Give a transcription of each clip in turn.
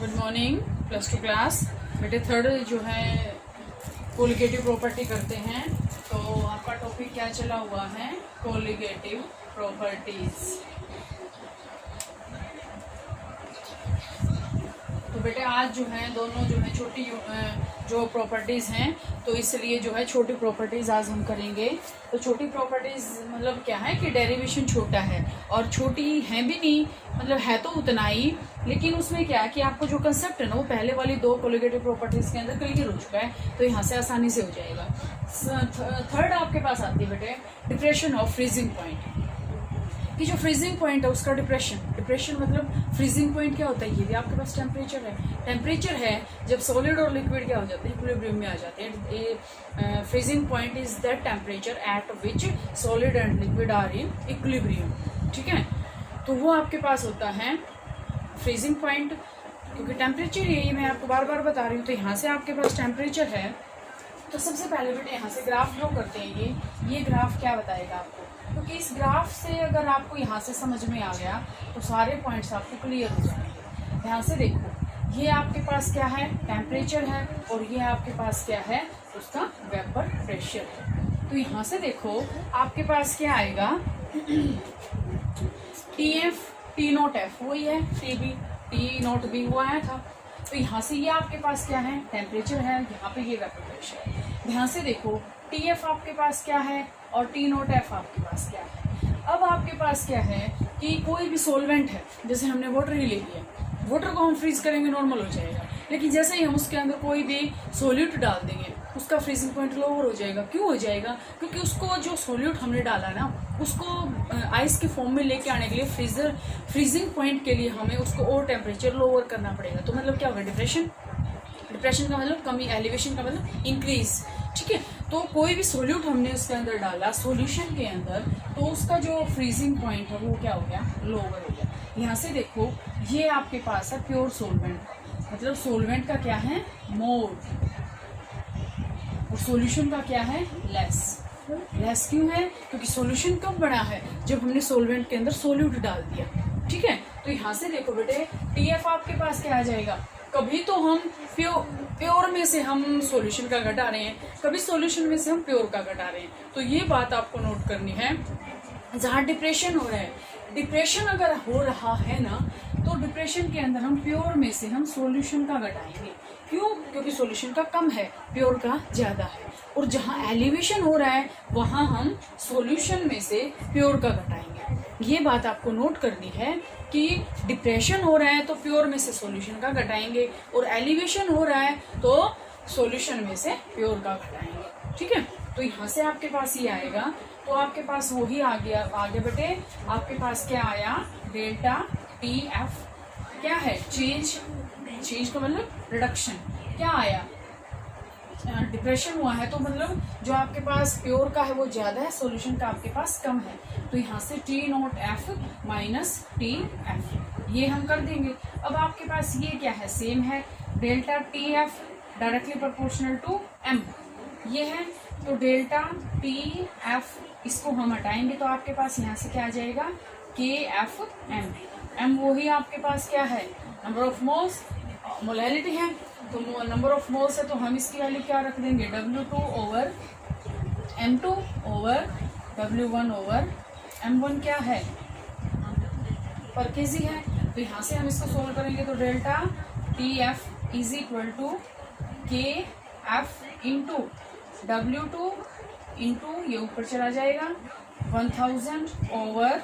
Good morning plus two class. बेटे third जो है कोलिगेटिव प्रॉपर्टी करते हैं। तो आपका टॉपिक क्या चला हुआ है? Colligative properties. तो बेटे आज जो है दोनों जो है छोटी जो प्रॉपर्टीज़ हैं, तो इसलिए जो है छोटी प्रॉपर्टीज़ आज हम करेंगे। तो छोटी प्रॉपर्टीज़ मतलब क्या है कि डेरिवेशन छोटा है और छोटी है भी नहीं, मतलब है तो उतना ही, लेकिन उसमें क्या है कि आपको जो कंसेप्ट है ना वो पहले वाली दो कोलिगेटिव प्रॉपर्टीज़ के अंदर क्लियर हो चुका है, तो यहाँ से आसानी से हो जाएगा। थर्ड आपके पास आती है बेटे डिप्रेशन ऑफ फ्रीजिंग पॉइंट, कि जो फ्रीजिंग पॉइंट है उसका डिप्रेशन मतलब फ्रीजिंग पॉइंट क्या होता है? ये भी आपके पास टेम्परेचर है जब सॉलिड और लिक्विड क्या हो जाते हैं, इक्विलिब्रियम में आ जाते हैं। Freezing point is that temperature at which solid and liquid are in equilibrium. ठीक है, तो वो आपके पास होता है फ्रीजिंग पॉइंट, क्योंकि टेम्परेचर यही मैं आपको बार बार बता रही हूँ। तो यहाँ से आपके पास टेम्परेचर है, तो सबसे पहले बेटे यहाँ से ग्राफ ड्रॉ करते हैं। ये ग्राफ क्या बताएगा आपको? क्योंकि इस ग्राफ से अगर आपको यहाँ से समझ में आ गया तो सारे पॉइंट्स आपको क्लियर हो जाएंगे। ध्यान से देखो, ये आपके पास क्या है? टेम्परेचर है, और ये आपके पास क्या है? उसका वेपर प्रेशर है। तो यहाँ से देखो आपके पास क्या आएगा? TF T0F वही है, TB T0B वो आया था। तो यहाँ से ये आपके पास क्या है? टेम्परेचर है, यहाँ पे ये वेपर प्रेशर है। ध्यान से देखो TF आपके पास क्या है और T0F आपके पास क्या है। अब आपके पास क्या है कि कोई भी सोलवेंट है, जैसे हमने वाटर ही ले लिया, वाटर को हम फ्रीज करेंगे नॉर्मल हो जाएगा, लेकिन जैसे ही हम उसके अंदर कोई भी सोल्यूट डाल देंगे उसका फ्रीजिंग पॉइंट लोअर हो जाएगा। क्यों हो जाएगा? क्योंकि उसको जो सोल्यूट हमने डाला ना उसको आइस के फॉर्म में लेके आने के लिए फ्रीजिंग पॉइंट के लिए हमें उसको और टेम्परेचर लोअर करना पड़ेगा। तो मतलब क्या होगा? डिप्रेशन का मतलब कमी, एलिवेशन का मतलब इंक्रीज। ठीक है, तो कोई भी सोल्यूट हमने उसके अंदर डाला सॉल्यूशन के अंदर, तो उसका जो फ्रीजिंग पॉइंट है वो क्या हो गया? लोअर हो गया। यहाँ से देखो ये आपके पास है प्योर सोलवेंट, मतलब सोलवेंट का क्या है? मोर, और सॉल्यूशन का क्या है? लेस क्यों है? क्योंकि सॉल्यूशन कब बड़ा है? जब हमने सोलवेंट के अंदर सोल्यूट डाल दिया। ठीक है, तो यहाँ से देखो बेटे TF आपके पास क्या आ जाएगा? कभी तो हम प्योर में से हम सॉल्यूशन का घटा रहे हैं, कभी सॉल्यूशन में से हम प्योर का घटा रहे हैं। तो ये बात आपको नोट करनी है। जहाँ डिप्रेशन हो रहा है, डिप्रेशन अगर हो रहा है ना, तो डिप्रेशन के अंदर हम प्योर में से हम सॉल्यूशन का घटाएंगे। क्यों? क्योंकि सॉल्यूशन का कम है, प्योर का ज्यादा है। और जहाँ एलिवेशन हो रहा है वहां हम सॉल्यूशन में से प्योर का घटाएंगे। ये बात आपको नोट करनी है कि डिप्रेशन हो रहा है तो प्योर में से सॉल्यूशन का घटाएंगे, और एलिवेशन हो रहा है तो सॉल्यूशन में से प्योर का घटाएंगे। ठीक है, तो यहाँ से आपके पास ये आएगा। तो आपके पास वही आ गया। आगे बेटे आपके पास क्या आया? डेल्टा TF क्या है? चेंज का मतलब रिडक्शन। क्या आया? डिप्रेशन हुआ है, तो मतलब जो आपके पास प्योर का है वो ज्यादा है, सॉल्यूशन का आपके पास कम है। तो यहाँ से T0F माइनस TF ये हम कर देंगे। अब आपके पास ये क्या है? सेम है, delta TF directly proportional to M ये है। तो डेल्टा TF इसको हम हटाएंगे तो आपके पास यहाँ से क्या आ जाएगा? KFM। M वही आपके पास क्या है? नंबर ऑफ मोल्स, मोलैरिटी है, तो नंबर ऑफ मोल्स है, तो हम इसकी वैल्यू क्या रख देंगे? W2 over M2 over W1 over M1 क्या है? पर केजी है। तो यहाँ से हम इसको सोल्व करेंगे तो delta TF is equal to KF into W2 into ये ऊपर चला जाएगा 1000 ओवर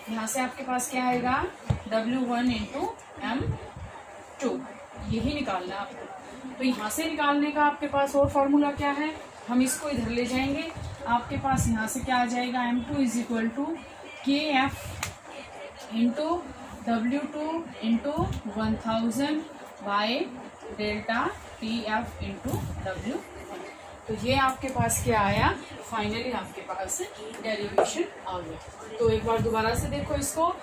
यहाँ से आपके पास क्या आएगा? W1 into M2। यही निकालना है आपको। तो यहाँ से निकालने का आपके पास और फॉर्मूला क्या है? हम इसको इधर ले जाएंगे। आपके पास यहाँ से क्या आ जाएगा? M2 is equal to KF into W2 इंटू 1000 by delta TF into W। तो ये आपके पास क्या आया? फाइनली आपके पास डेरिवेशन आ गया। तो एक बार दोबारा से देखो इसको।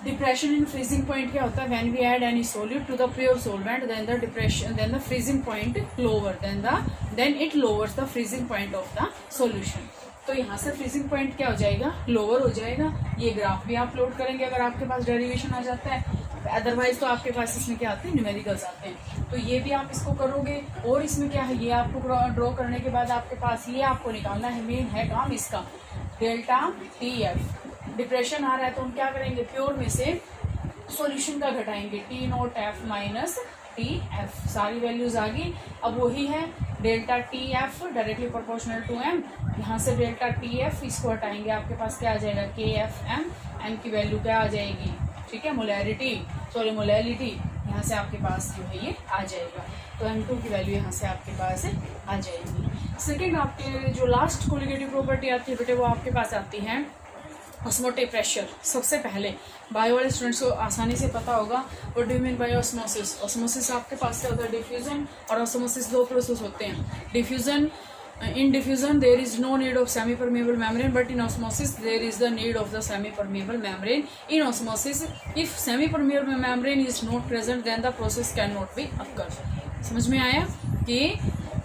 डिप्रेशन इन फ्रीजिंग पॉइंट क्या होता है? When we add any solute to the pure solvent then the freezing point lower then it lowers the freezing point of the solution. तो यहाँ से फ्रीजिंग पॉइंट क्या हो जाएगा, लोअर हो जाएगा। ये ग्राफ भी आप लोड करेंगे अगर आपके पास डेरिवेशन आ जाता है। अदरवाइज तो आपके पास इसमें क्या आते हैं, न्यूमेरिकल्स आते हैं। तो ये भी आप इसको करोगे। और इसमें क्या है, ये आपको ड्रॉ करने के बाद आपके पास ये आपको निकालना है, मेन है काम इसका, डेल्टा TF। डिप्रेशन आ रहा है तो हम क्या करेंगे, प्योर में से सॉल्यूशन का घटाएंगे, T0F माइनस TF, सारी वैल्यूज आ गई। अब वही है delta TF directly proportional to M, यहाँ से डेल्टा TF इसको हटाएंगे, आपके पास क्या आ जाएगा, KFM, M की वैल्यू क्या आ जाएगी, ठीक है, मोलैरिटी, सॉरी मोलैलिटी, यहाँ से आपके पास जो है ये आ जाएगा। तो M2 की वैल्यू यहाँ से आपके पास आ जाएगी। सेकेंड आपके जो लास्ट कोलिगेटिव प्रॉपर्टी आती है बेटे, वो आपके पास आती है ऑस्मोटिक प्रेशर। सबसे पहले बायो वाले स्टूडेंट्स को आसानी से पता होगा what do you mean by osmosis. Osmosis आपके पास क्या होता है, डिफ्यूजन और ऑस्मोसिस दो प्रोसेस होते हैं। Diffusion, in diffusion there is no need of semi permeable membrane, but in osmosis there is the need of the semi permeable membrane. In osmosis if semi permeable membrane is not present then the process cannot be occur। समझ में आया कि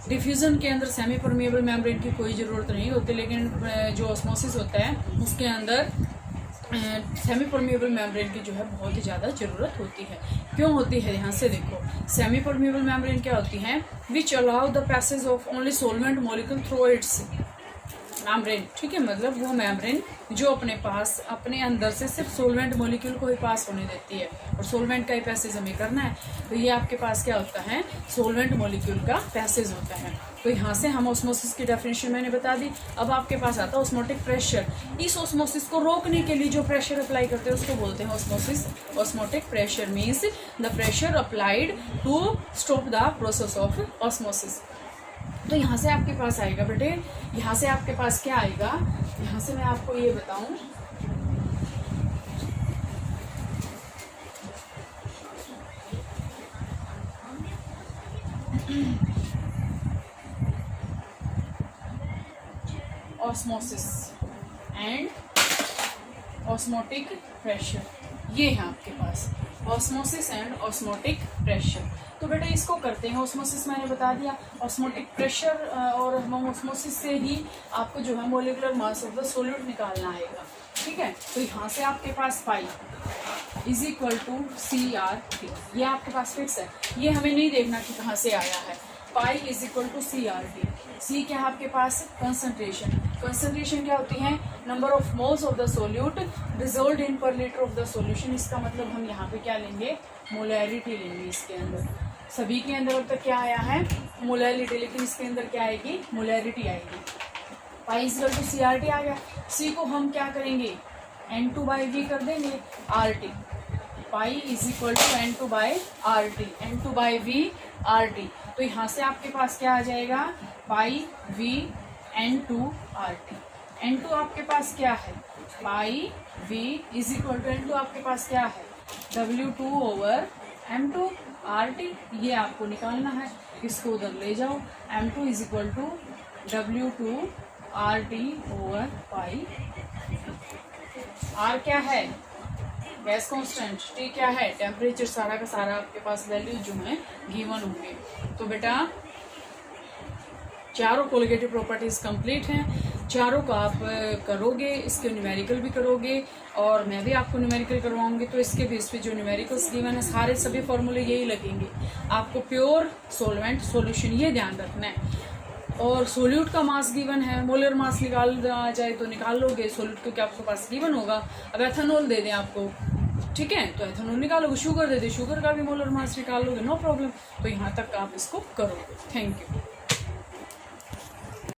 diffusion के अंदर semi permeable membrane की कोई ज़रूरत नहीं होती, लेकिन जो ऑस्मोसिस होता है उसके अंदर सेमी परमेबल मेम्ब्रेन की जो है बहुत ही ज़्यादा ज़रूरत होती है। क्यों होती है, यहाँ से देखो, सेमी परमेबल मेम्ब्रेन क्या होती है, which allow the passage of only solvent molecule through it's membrane, ठीक है, मतलब वो मेम्ब्रेन जो अपने पास अपने अंदर से सिर्फ सोलवेंट मॉलिक्यूल को ही पास होने देती है, और सोलवेंट का ही पैसेज हमें करना है। तो ये आपके पास क्या होता है, सोलवेंट मॉलिक्यूल का पैसेज होता है। तो यहाँ से हम ऑस्मोसिस की डेफिनेशन मैंने बता दी। अब आपके पास आता है ऑस्मोटिक प्रेशर। इस ऑस्मोसिस को रोकने के लिए जो प्रेशर अप्लाई करते हैं उसको बोलते हैं osmosis. Osmotic pressure means the pressure applied to stop the process of osmosis. तो यहाँ से आपके पास आएगा बेटे, यहाँ से आपके पास क्या आएगा, यहाँ से मैं आपको ये बताऊं, ऑस्मोसिस एंड ऑस्मोटिक प्रेशर, ये है आपके पास ऑस्मोसिस एंड ऑस्मोटिक प्रेशर। तो बेटा इसको करते हैं, ऑस्मोसिस मैंने बता दिया, ऑस्मोटिक प्रेशर और ऑस्मोसिस से ही आपको जो है molecular mass of the solute निकालना आएगा, ठीक है। तो यहाँ से आपके पास pi is equal to CRT, ये आपके पास फिक्स है, ये हमें नहीं देखना कि कहाँ से आया है। Pi is equal to CRT, C क्या है आपके पास, कंसंट्रेशन। कंसंट्रेशन क्या होती है, number of moles of the solute dissolved in per litre of the solution. इसका मतलब हम यहाँ पे क्या लेंगे, मोलैरिटी लेंगे। इसके अंदर सभी के अंदर अब तक क्या आया है, मोलैरिटी, लेकिन इसके अंदर क्या आएगी, मोलैरिटी आएगी। Pi is equal to CRT आ गया। सी को हम क्या करेंगे, N2/V कर देंगे RT। Pi is equal to N2/RT, N2/V/RT। तो यहाँ से आपके पास क्या आ जाएगा, पाई V N2RT। N2 आपके पास क्या है, pi V is equal to N2 आपके पास क्या है, W2/M2RT। ये आपको निकालना है, इसको उधर ले जाओ, M2 इज इक्वल टू W2RT/पाई। R क्या है, गैस कांस्टेंट, T क्या है, टेम्परेचर, सारा का सारा आपके पास वैल्यू जो है गिवन होंगे। तो बेटा चारों कोलिगेटिव प्रॉपर्टीज कंप्लीट हैं, चारों का आप करोगे, इसके न्यूमेरिकल भी करोगे और मैं भी आपको न्यूमेरिकल करवाऊंगी। तो इसके बेस पे जो न्यूमेरिकल्स गिवन है सारे सभी फॉर्मूले यही लगेंगे। आपको प्योर सोलवेंट सॉल्यूशन ये ध्यान रखना है, और सोल्यूट का मास गिवन है, मोलर मास निकाल जाए तो निकाल लोगे सोल्यूट, क्योंकि आपके पास गिवन होगा। अब एथेनॉल दे दें आपको, ठीक है, तो एथेनॉल निकालोगे, शुगर दे दे, शुगर का भी मोलर मास निकाल लोगे, नो प्रॉब्लम। तो यहाँ तक आप इसको करोगे। Thank you.